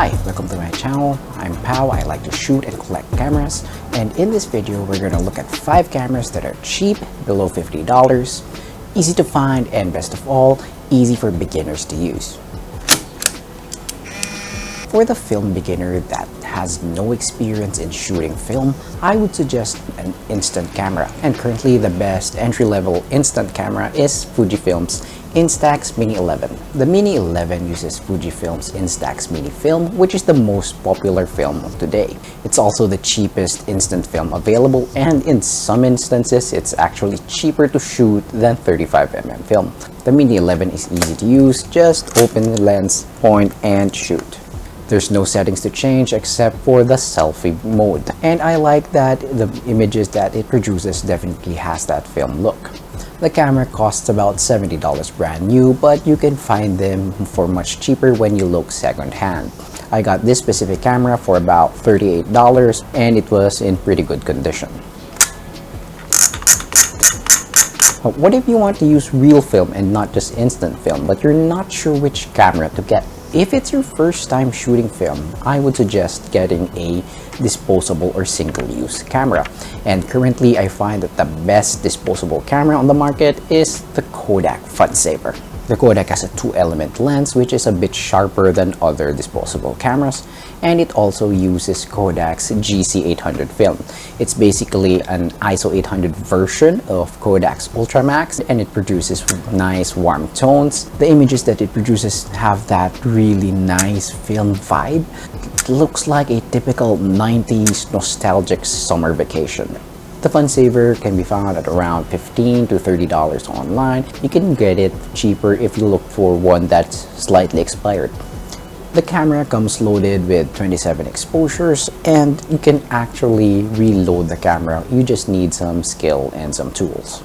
Hi, welcome to my channel. I'm Pao. I like to shoot and collect cameras, and in this video we're going to look at 5 cameras that are cheap, below $50, easy to find, and best of all, easy for beginners to use. For the film beginner that has no experience in shooting film, I would suggest an instant camera. And currently the best entry-level instant camera is Fujifilm's Instax Mini 11. The Mini 11 uses Fujifilm's Instax Mini film, which is the most popular film of today. It's also the cheapest instant film available, and in some instances it's actually cheaper to shoot than 35mm film. The Mini 11 is easy to use, just open the lens, point, and shoot. There's no settings to change except for the selfie mode. And I like that the images that it produces definitely has that film look. The camera costs about $70 brand new, but you can find them for much cheaper when you look secondhand. I got this specific camera for about $38 and it was in pretty good condition. What if you want to use real film and not just instant film, but you're not sure which camera to get? If it's your first time shooting film, I would suggest getting a disposable or single-use camera. And currently, I find that the best disposable camera on the market is the Kodak Funsaver. The Kodak has a 2-element lens, which is a bit sharper than other disposable cameras, and it also uses Kodak's GC800 film. It's basically an ISO 800 version of Kodak's Ultramax, and it produces nice warm tones. The images that it produces have that really nice film vibe. It looks like a typical 90s nostalgic summer vacation. The Funsaver can be found at around $15 to $30 online. You can get it cheaper if you look for one that's slightly expired. The camera comes loaded with 27 exposures, and you can actually reload the camera. You just need some skill and some tools.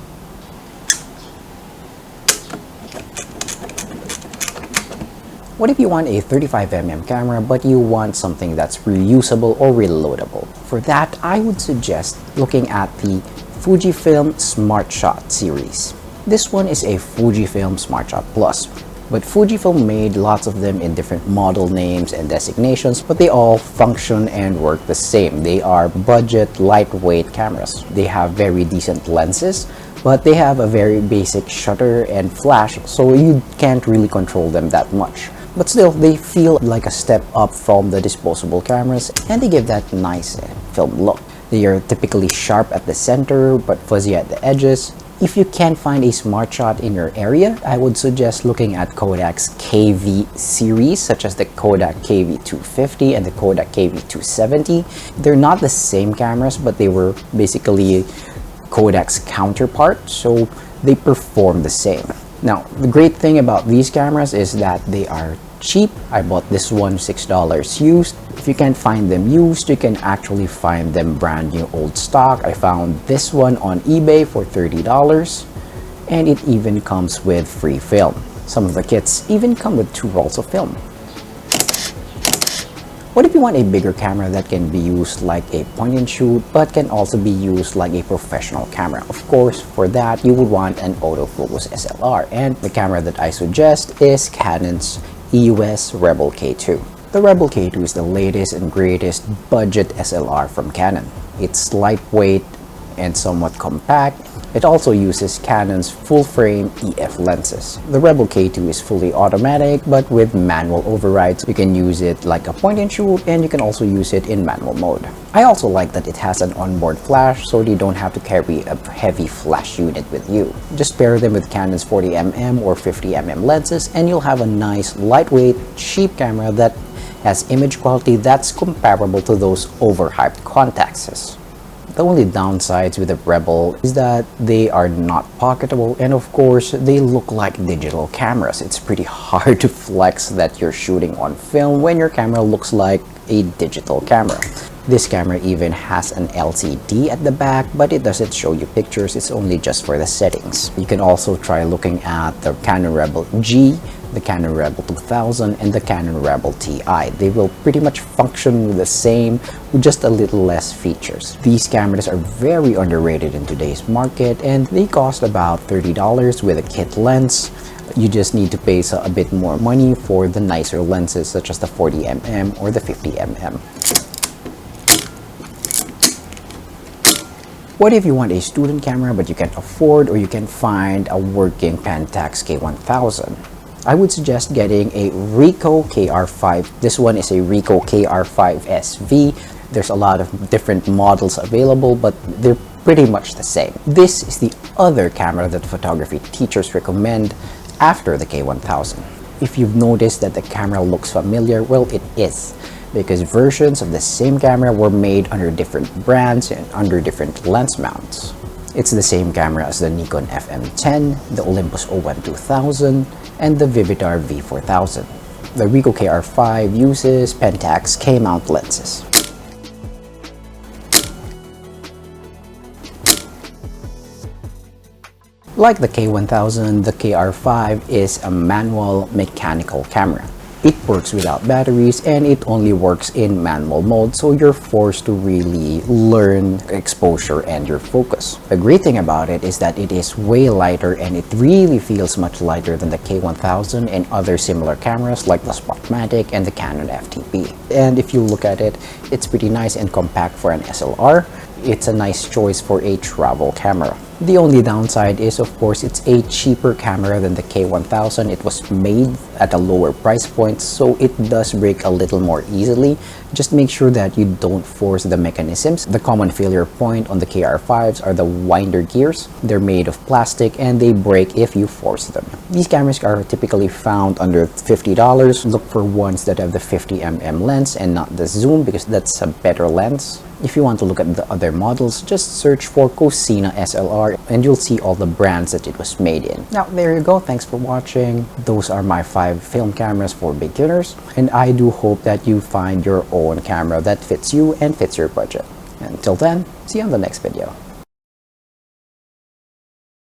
What if you want a 35mm camera but you want something that's reusable or reloadable? For that, I would suggest looking at the Fujifilm Smart Shot series. This one is a Fujifilm Smart Shot Plus, but Fujifilm made lots of them in different model names and designations, but they all function and work the same. They are budget, lightweight cameras. They have very decent lenses, but they have a very basic shutter and flash, so you can't really control them that much. But still, they feel like a step up from the disposable cameras, and they give that nice film look. They are typically sharp at the center but fuzzy at the edges. If you can't find a smart shot in your area, I would suggest looking at Kodak's KV series, such as the Kodak KV250 and the Kodak KV270. They're not the same cameras, but they were basically Kodak's counterpart, so they perform the same. Now, the great thing about these cameras is that they are cheap. I bought this one $6 used. If you can't find them used, you can actually find them brand new old stock. I found this one on eBay for $30, and it even comes with free film. Some of the kits even come with 2 rolls of film. What if you want a bigger camera that can be used like a point and shoot but can also be used like a professional camera? Of course, for that you would want an Autofocus SLR, and the camera that I suggest is Canon's EOS Rebel K2. The Rebel K2 is the latest and greatest budget SLR from Canon. It's lightweight and somewhat compact. It also uses Canon's full-frame EF lenses. The Rebel K2 is fully automatic, but with manual overrides. You can use it like a point-and-shoot, and you can also use it in manual mode. I also like that it has an onboard flash, so you don't have to carry a heavy flash unit with you. Just pair them with Canon's 40mm or 50mm lenses, and you'll have a nice, lightweight, cheap camera that has image quality that's comparable to those overhyped Contaxes. The only downsides with the Rebel is that they are not pocketable, and of course they look like digital cameras. It's pretty hard to flex that you're shooting on film when your camera looks like a digital camera. This camera even has an LCD at the back, but it doesn't show you pictures. It's only just for the settings. You can also try looking at the Canon Rebel G, the Canon Rebel 2000, and the Canon Rebel Ti. They will pretty much function the same with just a little less features. These cameras are very underrated in today's market, and they cost about $30 with a kit lens, You just need to pay a bit more money for the nicer lenses such as the 40mm or the 50mm. What if you want a student camera but you can't afford or you can find a working Pentax K1000? I would suggest getting a Ricoh KR5. This one is a Ricoh KR5 SV. There's a lot of different models available, but they're pretty much the same. This is the other camera that photography teachers recommend after the K1000. If you've noticed that the camera looks familiar, well, it is, because versions of the same camera were made under different brands and under different lens mounts. It's the same camera as the Nikon FM10, the Olympus OM2000, and the Vivitar V4000. The Ricoh KR5 uses Pentax K-mount lenses. Like the K1000, the KR5 is a manual mechanical camera. It works without batteries and it only works in manual mode, so you're forced to really learn exposure and your focus. The great thing about it is that it is way lighter and it really feels much lighter than the K1000 and other similar cameras like the Spotmatic and the Canon FTP. And if you look at it, it's pretty nice and compact for an SLR. It's a nice choice for a travel camera. The only downside is, of course, it's a cheaper camera than the K1000. It was made at a lower price point, so it does break a little more easily. Just make sure that you don't force the mechanisms. The common failure point on the KR5s are the winder gears. They're made of plastic and they break if you force them. These cameras are typically found under $50. Look for ones that have the 50mm lens and not the zoom, because that's a better lens. If you want to look at the other models, just search for Cosina SLR and you'll see all the brands that it was made in. Now, there you go. Thanks for watching. Those are my 5 film cameras for beginners, and I do hope that you find your own camera that fits you and fits your budget. Until then, see you on the next video.